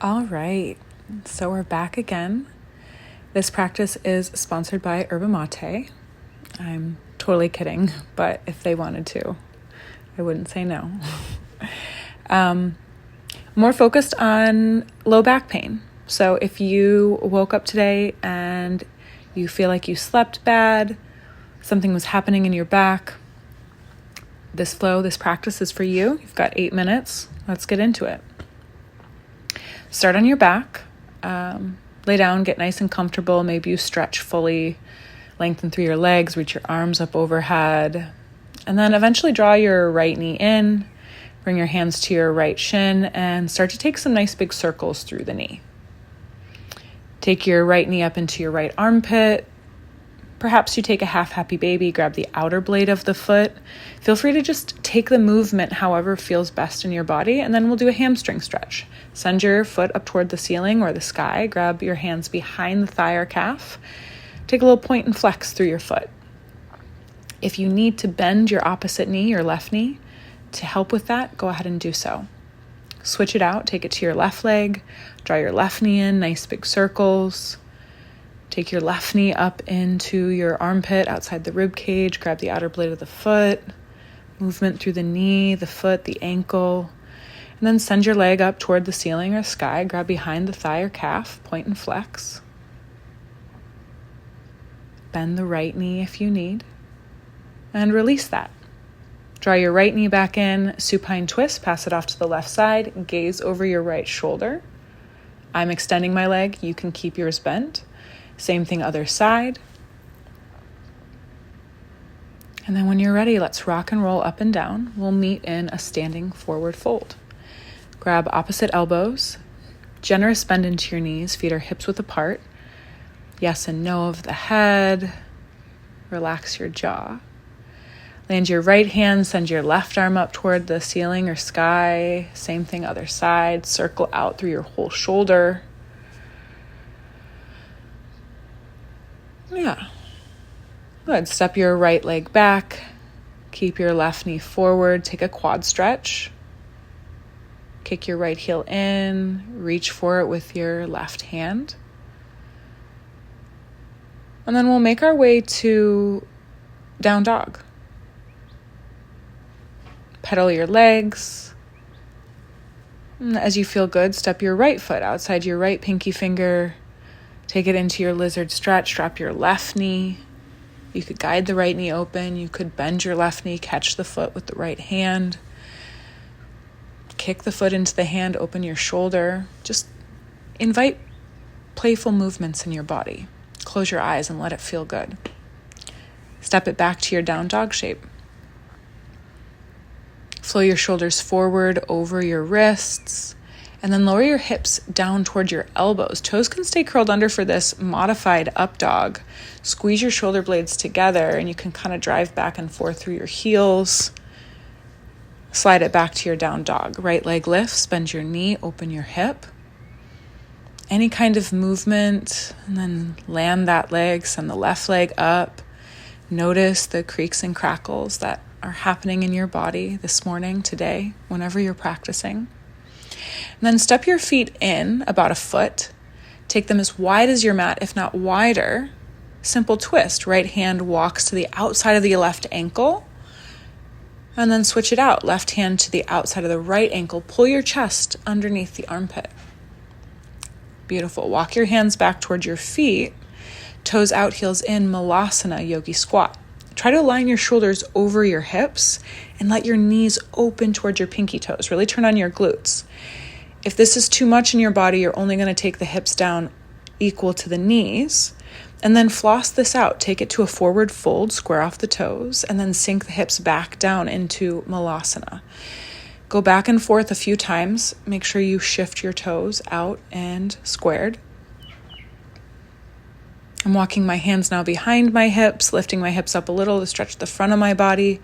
All right, so we're back again. This practice is sponsored by Yerba Mate. I'm totally kidding, but if they wanted to, I wouldn't say no. More focused on low back pain. So if you woke up today and you feel like you slept bad, something was happening in your back, this practice is for you. You've got 8 minutes. Let's get into it. Start on your back. Lay down, get nice and comfortable. Maybe you stretch fully, lengthen through your legs, reach your arms up overhead. And then eventually draw your right knee in, bring your hands to your right shin, and start to take some nice big circles through the knee. Take your right knee up into your right armpit. Perhaps you take a half happy baby, grab the outer blade of the foot. Feel free to just take the movement however feels best in your body, and then we'll do a hamstring stretch. Send your foot up toward the ceiling or the sky. Grab your hands behind the thigh or calf. Take a little point and flex through your foot. If you need to bend your opposite knee, your left knee, to help with that, go ahead and do so. Switch it out, take it to your left leg, draw your left knee in, nice big circles. Take your left knee up into your armpit outside the rib cage, grab the outer blade of the foot, movement through the knee, the foot, the ankle, and then send your leg up toward the ceiling or sky, grab behind the thigh or calf, point and flex. Bend the right knee if you need, and release that. Draw your right knee back in, supine twist, pass it off to the left side, gaze over your right shoulder. I'm extending my leg, you can keep yours bent. Same thing other side. And then when you're ready, let's rock and roll up and down. We'll meet in a standing forward fold. Grab opposite elbows, generous bend into your knees, feet are hips width apart. Yes and no of the head. Relax your jaw. Land your right hand, send your left arm up toward the ceiling or sky. Same thing other side. Circle out through your whole shoulder. Yeah. Good. Step your right leg back. Keep your left knee forward. Take a quad stretch. Kick your right heel in. Reach for it with your left hand. And then we'll make our way to down dog. Pedal your legs. As you feel good, step your right foot outside your right pinky finger. Take it into your lizard stretch. Drop your left knee. You could guide the right knee open. You could bend your left knee, catch the foot with the right hand. Kick the foot into the hand, open your shoulder. Just invite playful movements in your body. Close your eyes and let it feel good. Step it back to your down dog shape. Flow your shoulders forward over your wrists. And then lower your hips down toward your elbows. Toes can stay curled under for this modified up dog. Squeeze your shoulder blades together and you can kind of drive back and forth through your heels. Slide it back to your down dog. Right leg lifts, bend your knee, open your hip. Any kind of movement, and then land that leg, send the left leg up. Notice the creaks and crackles that are happening in your body this morning, today, whenever you're practicing. And then step your feet in about a foot. Take them as wide as your mat, if not wider. Simple twist. Right hand walks to the outside of the left ankle. And then switch it out. Left hand to the outside of the right ankle. Pull your chest underneath the armpit. Beautiful. Walk your hands back towards your feet. Toes out, heels in, Malasana, yogi squat. Try to align your shoulders over your hips and let your knees open towards your pinky toes. Really turn on your glutes. If this is too much in your body, you're only going to take the hips down equal to the knees. And then floss this out. Take it to a forward fold, square off the toes, and then sink the hips back down into Malasana. Go back and forth a few times. Make sure you shift your toes out and squared. I'm walking my hands now behind my hips, lifting my hips up a little to stretch the front of my body.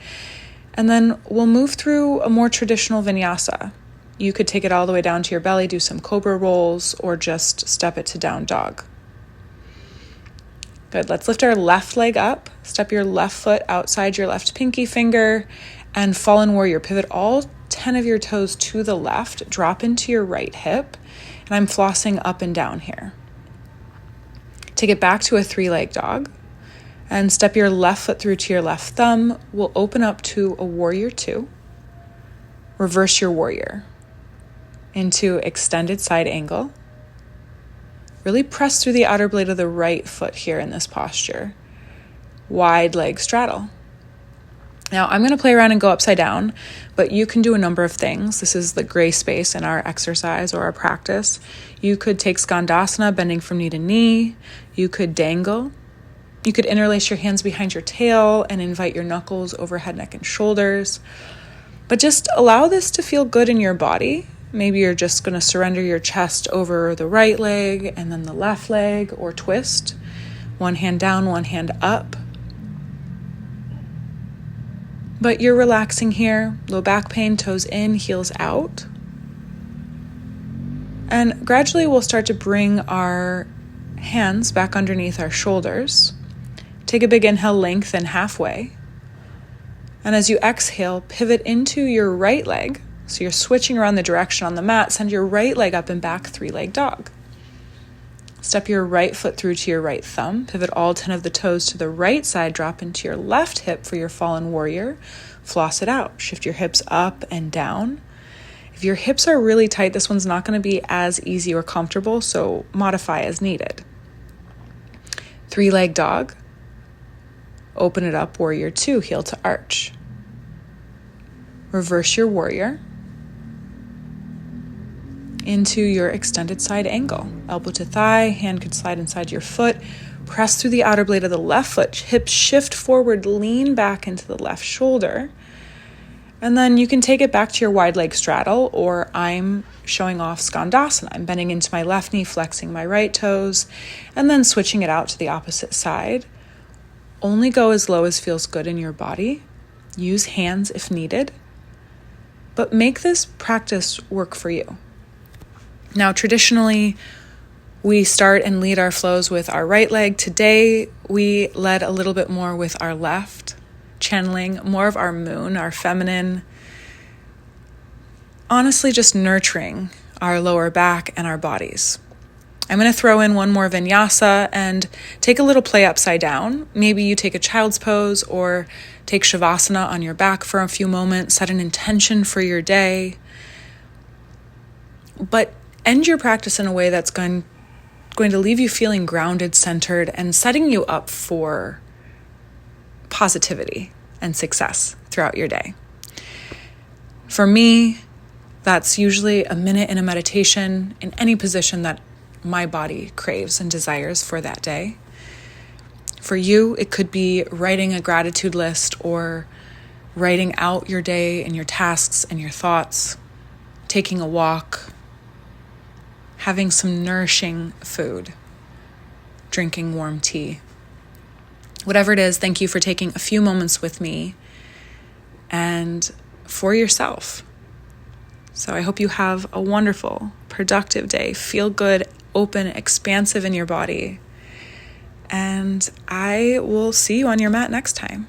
And then we'll move through a more traditional vinyasa. You could take it all the way down to your belly, do some cobra rolls, or just step it to down dog. Good. Let's lift our left leg up. Step your left foot outside your left pinky finger and fallen warrior. Pivot all 10 of your toes to the left, drop into your right hip, and I'm flossing up and down here. Take it back to a 3-leg dog, and step your left foot through to your left thumb. We'll open up to a warrior 2. Reverse your warrior into extended side angle. Really press through the outer blade of the right foot here in this posture. Wide leg straddle. Now I'm going to play around and go upside down, but you can do a number of things. This is the gray space in our exercise or our practice. You could take Skandasana, bending from knee to knee. You could dangle. You could interlace your hands behind your tail and invite your knuckles over head, neck, and shoulders. But just allow this to feel good in your body. Maybe you're just going to surrender your chest over the right leg and then the left leg, or twist. One hand down, one hand up. But you're relaxing here. Low back pain, toes in, heels out. And gradually we'll start to bring our hands back underneath our shoulders. Take a big inhale, lengthen halfway. And as you exhale, pivot into your right leg. So you're switching around the direction on the mat. Send your right leg up and back, 3-leg dog. Step your right foot through to your right thumb. Pivot all 10 of the toes to the right side. Drop into your left hip for your fallen warrior. Floss it out. Shift your hips up and down. If your hips are really tight, this one's not going to be as easy or comfortable, so modify as needed. 3-leg dog. Open it up, warrior 2, heel to arch. Reverse your warrior into your extended side angle. Elbow to thigh, hand could slide inside your foot. Press through the outer blade of the left foot. Hips shift forward, lean back into the left shoulder. And then you can take it back to your wide leg straddle, or I'm showing off Skandasana. I'm bending into my left knee, flexing my right toes, and then switching it out to the opposite side. Only go as low as feels good in your body. Use hands if needed. But make this practice work for you. Now, traditionally, we start and lead our flows with our right leg. Today, we led a little bit more with our left, channeling more of our moon, our feminine, honestly just nurturing our lower back and our bodies. I'm going to throw in one more vinyasa and take a little play upside down. Maybe you take a child's pose or take shavasana on your back for a few moments, set an intention for your day. But end your practice in a way that's going to leave you feeling grounded, centered, and setting you up for positivity and success throughout your day. For me, that's usually a minute in a meditation in any position that my body craves and desires for that day. For you, it could be writing a gratitude list or writing out your day and your tasks and your thoughts, taking a walk, having some nourishing food, drinking warm tea. Whatever it is, thank you for taking a few moments with me and for yourself. So I hope you have a wonderful, productive day. Feel good, open, expansive in your body. And I will see you on your mat next time.